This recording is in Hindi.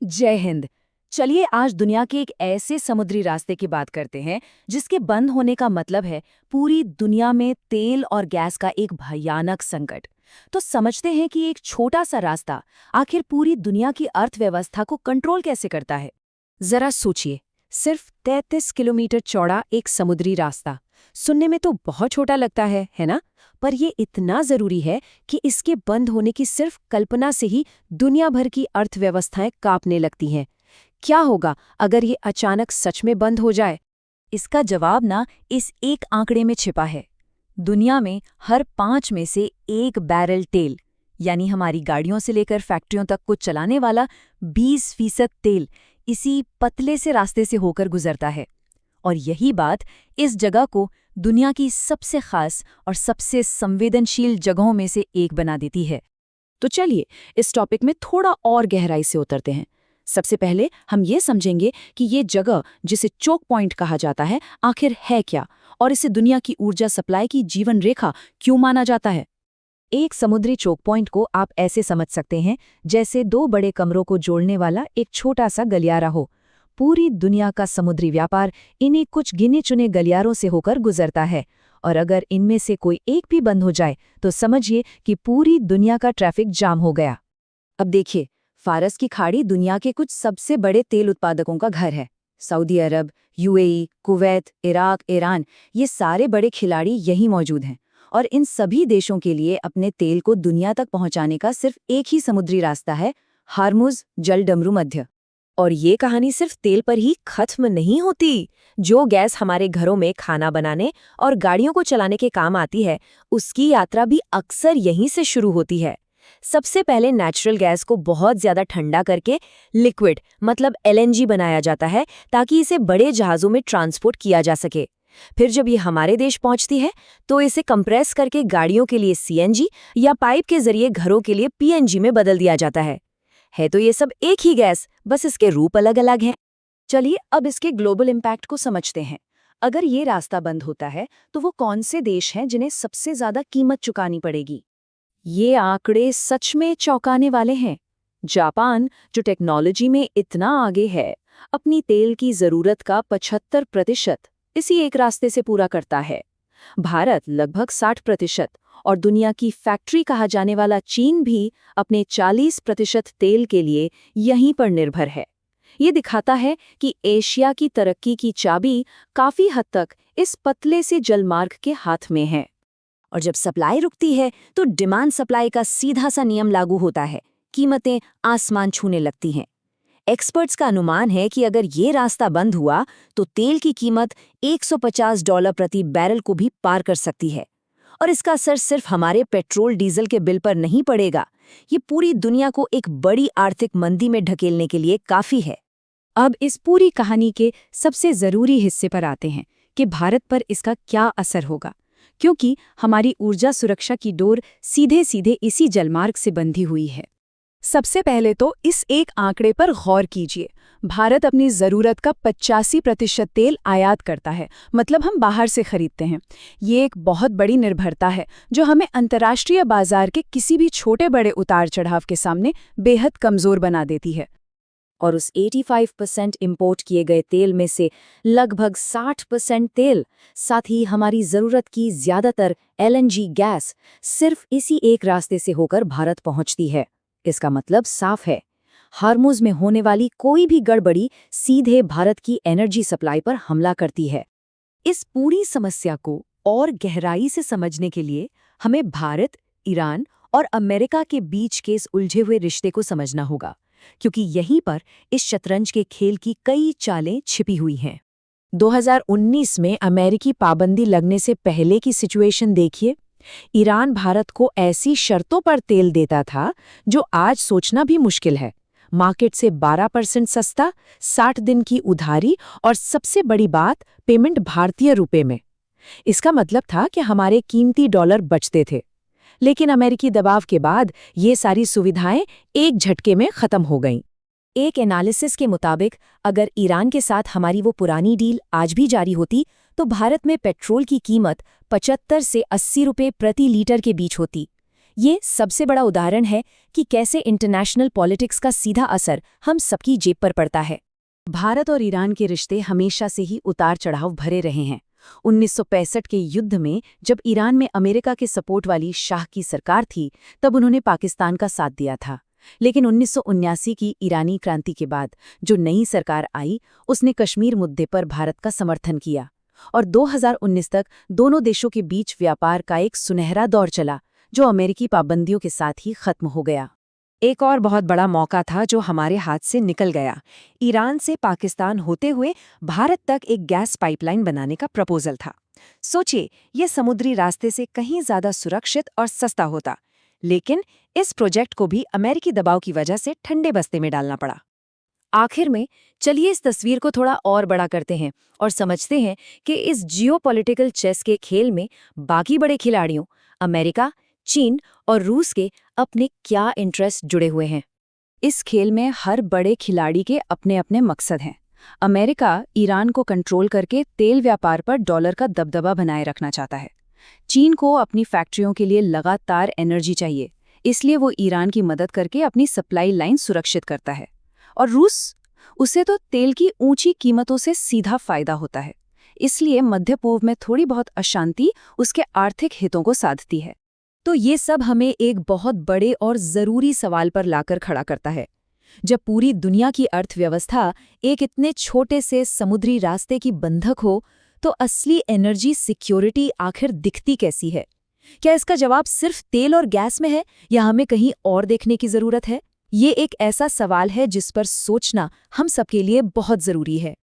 जय हिंद। चलिए आज दुनिया के एक ऐसे समुद्री रास्ते की बात करते हैं जिसके बंद होने का मतलब है पूरी दुनिया में तेल और गैस का एक भयानक संकट। तो समझते हैं कि एक छोटा सा रास्ता आखिर पूरी दुनिया की अर्थव्यवस्था को कंट्रोल कैसे करता है। जरा सोचिए, सिर्फ 33 किलोमीटर चौड़ा एक समुद्री रास्ता। सुनने में तो बहुत छोटा लगता है ना? पर ये इतना जरूरी है कि इसके बंद होने की सिर्फ कल्पना से ही दुनिया भर की अर्थव्यवस्थाएं कांपने लगती हैं। क्या होगा अगर ये अचानक सच में बंद हो जाए? इसका जवाब ना इस एक आंकड़े में छिपा है। दुनिया में हर 5 में से 1 बैरल तेल, यानी हमारी गाड़ियों से लेकर फैक्ट्रियों तक को चलाने वाला 20% तेल इसी पतले से रास्ते से होकर गुजरता है। और यही बात इस जगह को दुनिया की सबसे खास और सबसे संवेदनशील जगहों में से एक बना देती है। तो चलिए इस टॉपिक में थोड़ा और गहराई से उतरते हैं। सबसे पहले हम ये समझेंगे कि ये जगह जिसे चोक पॉइंट कहा जाता है आखिर है क्या, और इसे दुनिया की ऊर्जा सप्लाई की जीवन रेखा क्यों माना जाता है। एक समुद्री चोक पॉइंट को आप ऐसे समझ सकते हैं जैसे 2 बड़े कमरों को जोड़ने वाला एक छोटा सा गलियारा हो। पूरी दुनिया का समुद्री व्यापार इन्हीं कुछ गिने चुने गलियारों से होकर गुजरता है, और अगर इनमें से कोई एक भी बंद हो जाए तो समझिए कि पूरी दुनिया का ट्रैफिक जाम हो गया। अब देखिए, फारस की खाड़ी दुनिया के कुछ सबसे बड़े तेल उत्पादकों का घर है। सऊदी अरब, यूएई, कुवैत, इराक, ईरान, ये सारे बड़े खिलाड़ी यहीं मौजूद हैं। और इन सभी देशों के लिए अपने तेल को दुनिया तक पहुंचाने का सिर्फ एक ही समुद्री रास्ता है, हार्मुज जलडमरू मध्य। और ये कहानी सिर्फ तेल पर ही खत्म नहीं होती। जो गैस हमारे घरों में खाना बनाने और गाड़ियों को चलाने के काम आती है, उसकी यात्रा भी अक्सर यहीं से शुरू होती है। सबसे पहले नेचुरल गैस को बहुत ज्यादा ठंडा करके लिक्विड मतलब एलएनजी बनाया जाता है, ताकि इसे बड़े जहाज़ों में ट्रांसपोर्ट किया जा सके। फिर जब ये हमारे देश पहुंचती है तो इसे कंप्रेस करके गाड़ियों के लिए सीएनजी या पाइप के जरिए घरों के लिए पीएनजी में बदल दिया जाता है तो ये सब एक ही गैस, बस इसके रूप अलग अलग हैं। चलिए अब इसके ग्लोबल इम्पैक्ट को समझते हैं। अगर ये रास्ता बंद होता है तो वो कौन से देश हैं जिन्हें सबसे ज्यादा कीमत चुकानी पड़ेगी? ये आंकड़े सच में चौंकाने वाले हैं। जापान, जो टेक्नोलॉजी में इतना आगे है, अपनी तेल की जरूरत का 75% इसी एक रास्ते से पूरा करता है। भारत लगभग 60%, और दुनिया की फैक्ट्री कहा जाने वाला चीन भी अपने 40% तेल के लिए यहीं पर निर्भर है। ये दिखाता है कि एशिया की तरक्की की चाबी काफी हद तक इस पतले से जलमार्ग के हाथ में है। और जब सप्लाई रुकती है तो डिमांड सप्लाई का सीधा सा नियम लागू होता है, कीमतें आसमान छूने लगती हैं। एक्सपर्ट्स का अनुमान है कि अगर ये रास्ता बंद हुआ तो तेल की कीमत $150 प्रति बैरल को भी पार कर सकती है। और इसका असर सिर्फ हमारे पेट्रोल डीजल के बिल पर नहीं पड़ेगा, ये पूरी दुनिया को एक बड़ी आर्थिक मंदी में ढकेलने के लिए काफी है। अब इस पूरी कहानी के सबसे जरूरी हिस्से पर आते हैं कि भारत पर इसका क्या असर होगा, क्योंकि हमारी ऊर्जा सुरक्षा की डोर सीधे सीधे इसी जलमार्ग से बंधी हुई है। सबसे पहले तो इस एक आंकड़े पर गौर कीजिए। भारत अपनी ज़रूरत का 85% तेल आयात करता है, मतलब हम बाहर से खरीदते हैं। ये एक बहुत बड़ी निर्भरता है जो हमें अंतर्राष्ट्रीय बाजार के किसी भी छोटे बड़े उतार चढ़ाव के सामने बेहद कमज़ोर बना देती है। और उस 85% इंपोर्ट किए गए तेल में से लगभग 60% तेल, साथ ही हमारी ज़रूरत की ज़्यादातर एलएनजी गैस, सिर्फ इसी एक रास्ते से होकर भारत पहुंचती है। इसका मतलब साफ है, हार्मुज में होने वाली कोई भी गड़बड़ी सीधे भारत की एनर्जी सप्लाई पर हमला करती है। इस पूरी समस्या को और गहराई से समझने के लिए हमें भारत, ईरान और अमेरिका के बीच के इस उलझे हुए रिश्ते को समझना होगा, क्योंकि यहीं पर इस शतरंज के खेल की कई चालें छिपी हुई हैं। 2019 में अमेरिकी पाबंदी लगने से पहले की सिचुएशन देखिए। ईरान भारत को ऐसी शर्तों पर तेल देता था जो आज सोचना भी मुश्किल है। मार्केट से 12% सस्ता, 60 दिन की उधारी, और सबसे बड़ी बात, पेमेंट भारतीय रुपए में। इसका मतलब था कि हमारे कीमती डॉलर बचते थे। लेकिन अमेरिकी दबाव के बाद ये सारी सुविधाएं एक झटके में खत्म हो गईं। एक एनालिसिस के मुताबिक अगर ईरान के साथ हमारी वो पुरानी डील आज भी जारी होती तो भारत में पेट्रोल की कीमत 75 से 80 रुपये प्रति लीटर के बीच होती। ये सबसे बड़ा उदाहरण है कि कैसे इंटरनेशनल पॉलिटिक्स का सीधा असर हम सबकी जेब पर पड़ता है। भारत और ईरान के रिश्ते हमेशा से ही उतार चढ़ाव भरे रहे हैं। 1965 के युद्ध में जब ईरान में अमेरिका के सपोर्ट वाली शाह की सरकार थी, तब उन्होंने पाकिस्तान का साथ दिया था। लेकिन 1979 की ईरानी क्रांति के बाद जो नई सरकार आई, उसने कश्मीर मुद्दे पर भारत का समर्थन किया और 2019 तक दोनों देशों के बीच व्यापार का एक सुनहरा दौर चला, जो अमेरिकी पाबंदियों के साथ ही खत्म हो गया। एक और बहुत बड़ा मौका था जो हमारे हाथ से निकल गया। ईरान से पाकिस्तान होते हुए भारत तक एक गैस पाइपलाइन बनाने का प्रपोजल था। सोचिए, ये समुद्री रास्ते से कहीं ज्यादा सुरक्षित और सस्ता होता, लेकिन इस प्रोजेक्ट को भी अमेरिकी दबाव की वजह से ठंडे बस्ते में डालना पड़ा। आखिर में चलिए इस तस्वीर को थोड़ा और बड़ा करते हैं और समझते हैं कि इस जियोपॉलिटिकल चेस के खेल में बाकी बड़े खिलाड़ियों अमेरिका, चीन और रूस के अपने क्या इंटरेस्ट जुड़े हुए हैं। इस खेल में हर बड़े खिलाड़ी के अपने अपने मकसद हैं। अमेरिका ईरान को कंट्रोल करके तेल व्यापार पर डॉलर का दबदबा बनाए रखना चाहता है। चीन को अपनी फैक्ट्रियों के लिए लगातार एनर्जी चाहिए, इसलिए वो ईरान की मदद करके अपनी सप्लाई लाइन सुरक्षित करता है। और रूस, उसे तो तेल की ऊंची कीमतों से सीधा फायदा होता है, इसलिए मध्य पूर्व में थोड़ी बहुत अशांति उसके आर्थिक हितों को साधती है। तो ये सब हमें एक बहुत बड़े और ज़रूरी सवाल पर लाकर खड़ा करता है। जब पूरी दुनिया की अर्थव्यवस्था एक इतने छोटे से समुद्री रास्ते की बंधक हो, तो असली एनर्जी सिक्योरिटी आखिर दिखती कैसी है? क्या इसका जवाब सिर्फ तेल और गैस में है या हमें कहीं और देखने की ज़रूरत है? ये एक ऐसा सवाल है जिस पर सोचना हम सबके लिए बहुत ज़रूरी है।